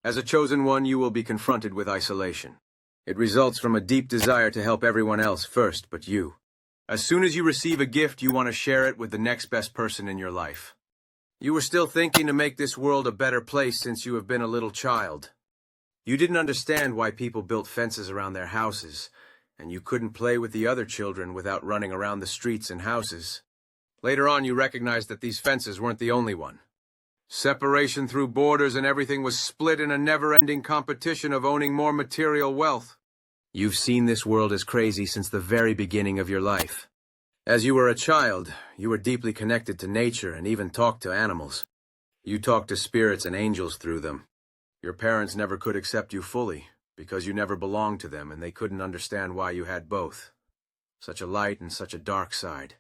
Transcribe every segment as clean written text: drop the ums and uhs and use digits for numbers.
As a chosen one, you will be confronted with isolation. It results from a deep desire to help everyone else first but you. As soon as you receive a gift, you want to share it with the next best person in your life. You were still thinking to make this world a better place since you have been a little child. You didn't understand why people built fences around their houses, and you couldn't play with the other children without running around the streets and houses. Later on, you recognized that these fences weren't the only one. Separation through borders and everything was split in a never-ending competition of owning more material wealth. You've seen this world as crazy since the very beginning of your life. As you were a child, you were deeply connected to nature and even talked to animals. You talked to spirits and angels through them. Your parents never could accept you fully, because you never belonged to them and they couldn't understand why you had both. Such a light and such a dark side.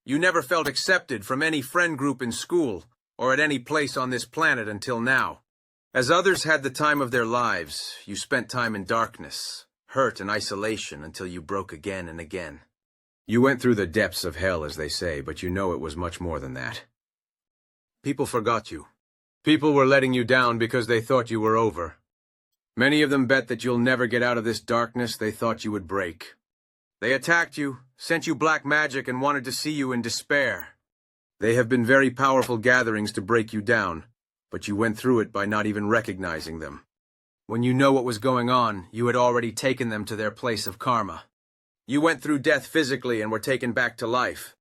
You never felt accepted from any friend group in school, or at any place on this planet until now. As others had the time of their lives, you spent time in darkness, hurt and isolation until you broke again and again. You went through the depths of hell, as they say, but you know it was much more than that. People forgot you. People were letting you down because they thought you were over. Many of them bet that you'll never get out of this darkness they thought you would break. They attacked you, sent you black magic, and wanted to see you in despair. They have been very powerful gatherings to break you down, but you went through it by not even recognizing them. When you know what was going on, you had already taken them to their place of karma. You went through death physically and were taken back to life.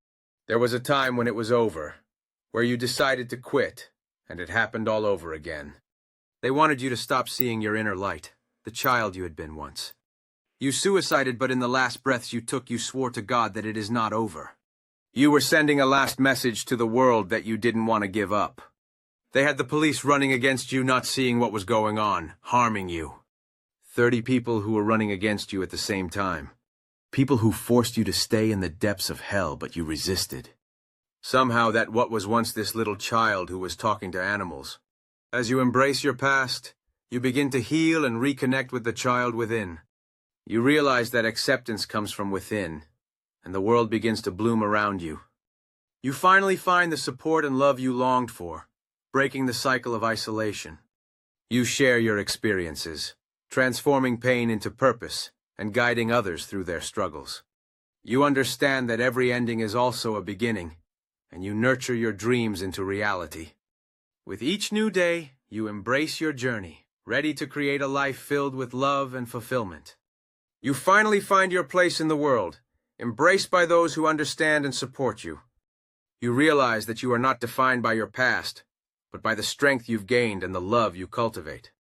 There was a time when it was over, where you decided to quit, and it happened all over again. They wanted you to stop seeing your inner light, the child you had been once. You suicided, but in the last breaths you took, you swore to God that it is not over. You were sending a last message to the world that you didn't want to give up. They had the police running against you, not seeing what was going on, harming you. 30 people who were running against you at the same time. People who forced you to stay in the depths of hell, but you resisted. Somehow that what was once this little child who was talking to animals. As you embrace your past, you begin to heal and reconnect with the child within. You realize that acceptance comes from within, and the world begins to bloom around you. You finally find the support and love you longed for, breaking the cycle of isolation. You share your experiences, transforming pain into purpose and guiding others through their struggles. You understand that every ending is also a beginning, and you nurture your dreams into reality. With each new day, you embrace your journey, ready to create a life filled with love and fulfillment. You finally find your place in the world, embraced by those who understand and support you. You realize that you are not defined by your past, but by the strength you've gained and the love you cultivate.